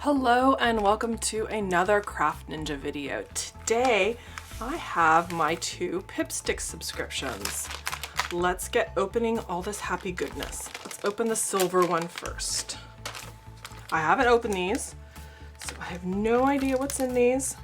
Hello and welcome to another Craft Ninja video. Today I have my 2 Pipsticks subscriptions. Let's get opening all this happy goodness. Let's open the silver one first. I haven't opened these, so I have no idea what's in these.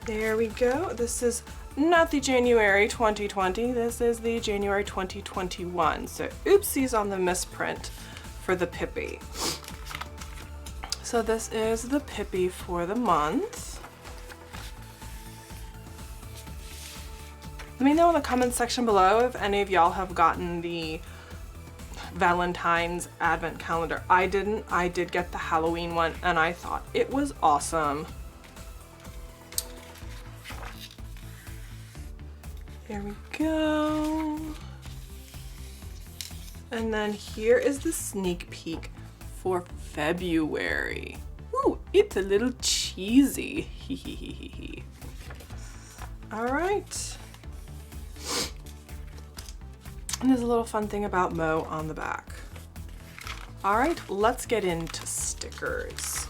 There we go. This is not the January 2020. This is the January 2021. So oopsies on the misprint for the Pippy. So this is the Pippy for the month. Let me know in the comments section below if any of y'all have gotten the Valentine's advent calendar. I didn't. I did get the Halloween one and I thought it was awesome. There we go. And then here is the sneak peek for February. Ooh, it's a little cheesy. All right. And there's a little fun thing about Mo on the back. All right, let's get into stickers.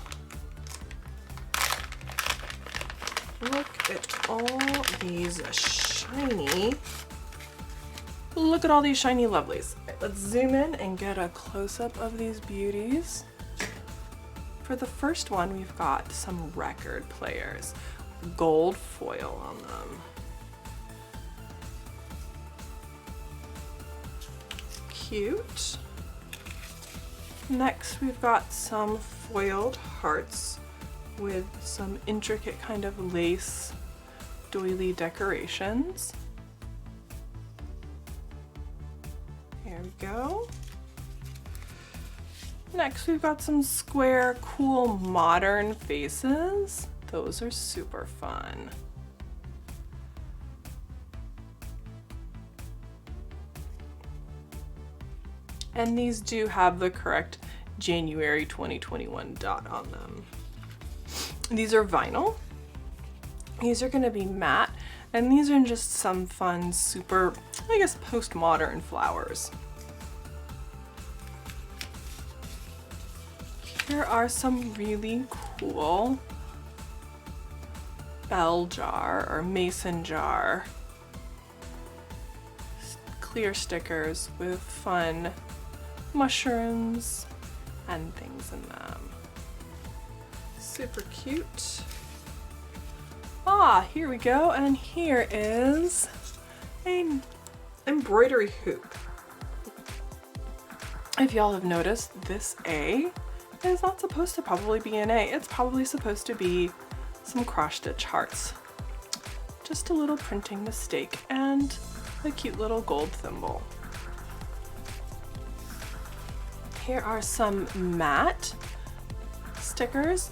Look at all these shiny. Look at all these shiny lovelies. Let's zoom in and get a close-up of these beauties. For the first one, we've got some record players. Gold foil on them. Cute. Next, we've got some foiled hearts with some intricate kind of lace doily decorations. There we go. Next, we've got some square, cool, modern faces. Those are super fun. And these do have the correct January 2021 dot on them. These are vinyl. These are going to be matte, and these are just some fun, super, I guess, postmodern flowers. Here are some really cool bell jar or mason jar clear stickers with fun mushrooms and things in them. Super cute. Ah, here we go, and here is an embroidery hoop. If y'all have noticed, this A is not supposed to probably be an A. It's probably supposed to be some cross-stitch hearts. Just a little printing mistake and a cute little gold thimble. Here are some matte stickers,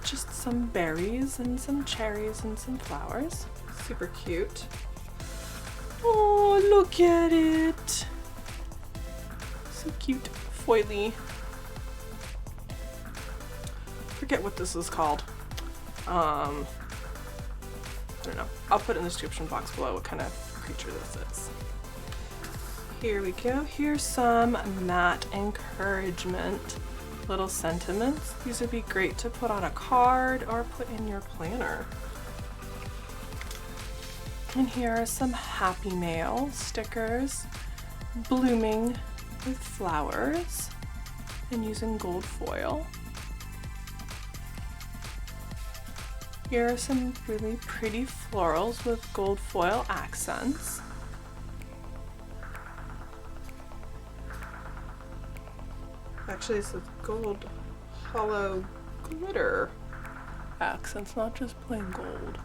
just some berries and some cherries and some flowers. Super cute. Oh, look at it. So cute, foily. Forget what this is called. I don't know. I'll put in the description box below what kind of creature this is. Here we go. Here's some matte encouragement little sentiments. These would be great to put on a card or put in your planner. And here are some Happy Mail stickers, blooming with flowers and using gold foil. Here are some really pretty florals with gold foil accents. Actually, this is gold hollow glitter accents, not just plain gold.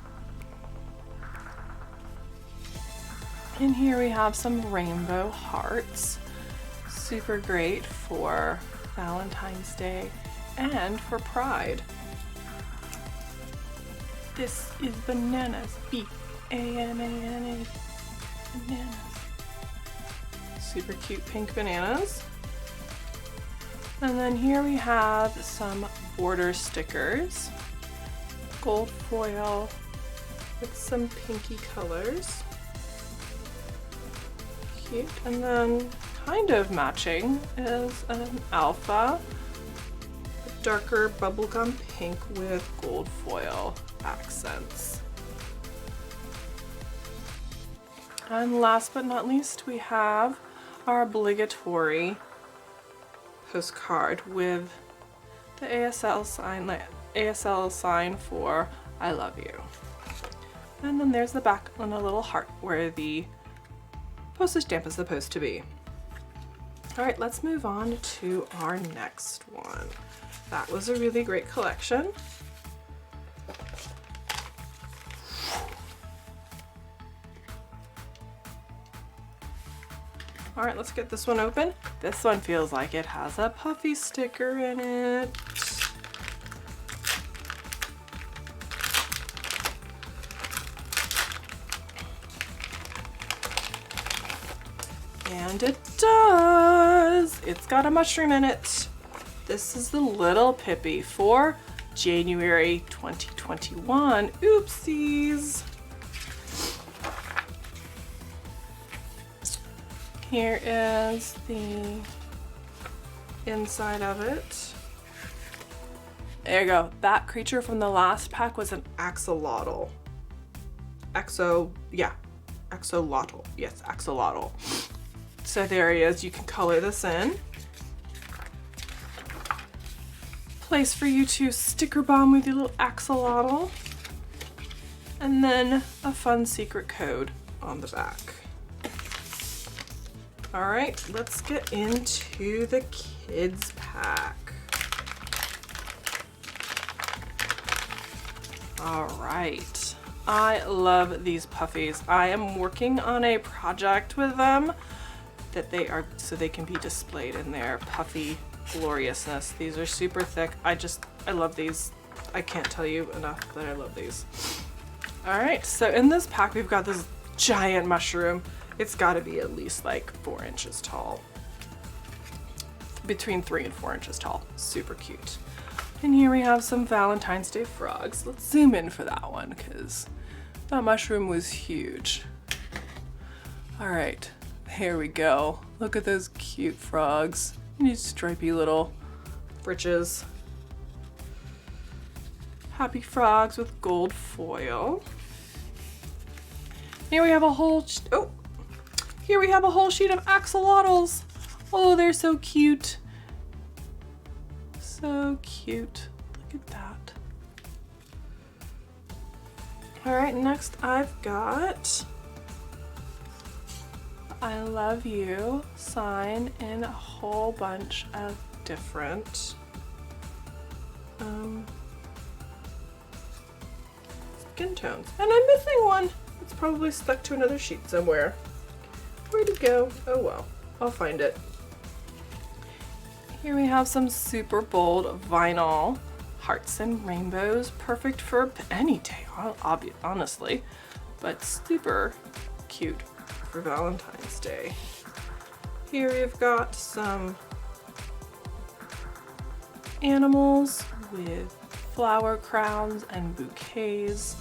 And here we have some rainbow hearts. Super great for Valentine's Day and for Pride. This is bananas. B-A-N-A-N-A. Bananas. Super cute pink bananas. And then here we have some border stickers. Gold foil with some pinky colors. Cute. And then kind of matching is an alpha, a darker bubblegum pink with gold foil accents. And last but not least, we have our obligatory postcard with the ASL sign for I love you. And then there's the back on a little heart where the postage stamp is supposed to be. All right, let's move on to our next one. That was a really great collection. All right, let's get this one open. This one feels like it has a puffy sticker in it. And it does. It's got a mushroom in it. This is the little Pippi for January 2021. Oopsies. Here is the inside of it. There you go. That creature from the last pack was an axolotl. Axolotl. Yes, axolotl. So there he is. You can color this in. Place for you to sticker bomb with your little axolotl. And then a fun secret code on the back. All right, let's get into the kids pack. All right, I love these puffies. I am working on a project with them that so they can be displayed in their puffy gloriousness. These are super thick. I love these. I can't tell you enough that I love these. All right, so in this pack, we've got this giant mushroom. It's gotta be at least like 4 inches tall. Between 3 and 4 inches tall. Super cute. And here we have some Valentine's Day frogs. Let's zoom in for that one because that mushroom was huge. All right, here we go. Look at those cute frogs. These stripy little britches. Happy frogs with gold foil. Here we have a whole Here we have a whole sheet of axolotls. Oh, they're so cute. So cute. Look at that. All right, next I've got I love you sign in a whole bunch of different skin tones. And I'm missing one. It's probably stuck to another sheet somewhere. Where'd it go? Oh well, I'll find it. Here we have some super bold vinyl hearts and rainbows, perfect for any day, honestly, but super cute for Valentine's Day. Here we've got some animals with flower crowns and bouquets,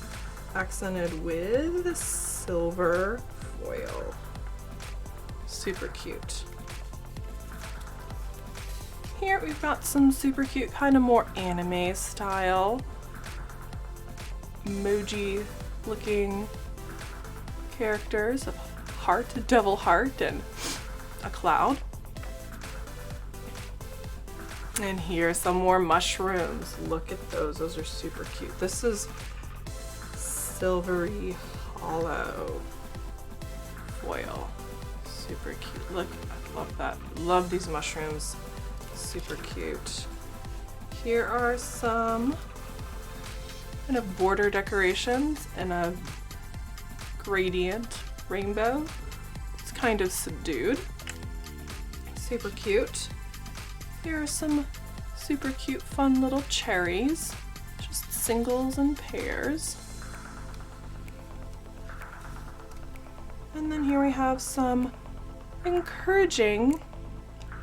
accented with silver foil. Super cute. Here we've got some super cute, kind of more anime style, emoji looking characters, a heart, a devil heart, and a cloud. And here's some more mushrooms. Look at those. Those are super cute. This is silvery hollow foil. Super cute. Look, I love that. Love these mushrooms. Super cute. Here are some kind of border decorations and a gradient rainbow. It's kind of subdued. Super cute. Here are some super cute, fun little cherries. Just singles and pairs. And then here we have some encouraging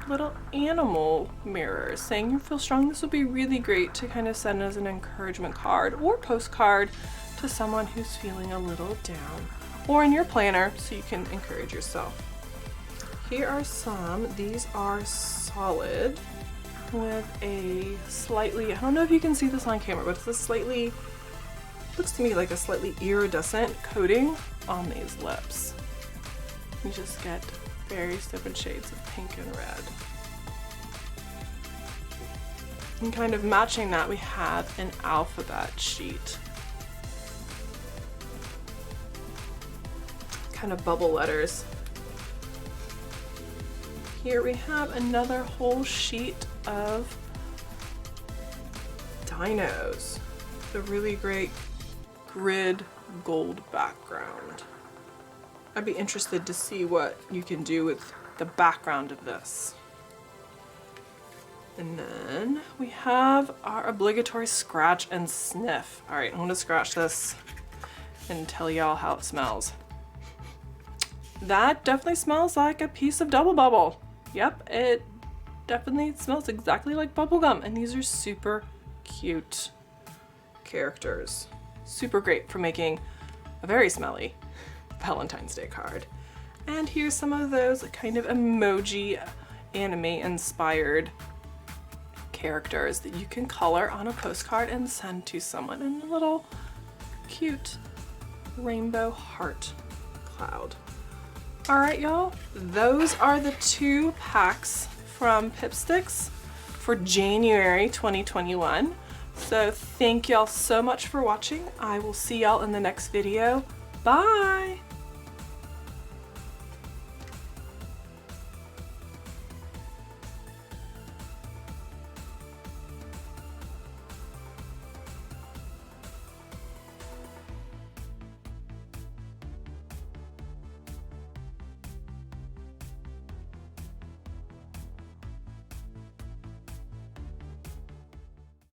little animal mirrors saying you feel strong. This would be really great to kind of send as an encouragement card or postcard to someone who's feeling a little down, or in your planner so you can encourage yourself. Here are some. These are solid with a slightly, I don't know if you can see this on camera, but it's a slightly, looks to me like a slightly iridescent coating on these lips. You just get various different shades of pink and red. And kind of matching that, we have an alphabet sheet. Kind of bubble letters. Here we have another whole sheet of dinos. The really great grid gold background. I'd be interested to see what you can do with the background of this. And then we have our obligatory scratch and sniff. All right, I'm gonna scratch this and tell y'all how it smells. That definitely smells like a piece of Double Bubble. Yep, it definitely smells exactly like bubblegum, and these are super cute characters. Super great for making a very smelly Valentine's Day card. And here's some of those kind of emoji anime inspired characters that you can color on a postcard and send to someone in a little cute rainbow heart cloud. All right, y'all, those are the 2 packs from Pipsticks for January 2021. So thank y'all so much for watching. I will see y'all in the next video. Bye!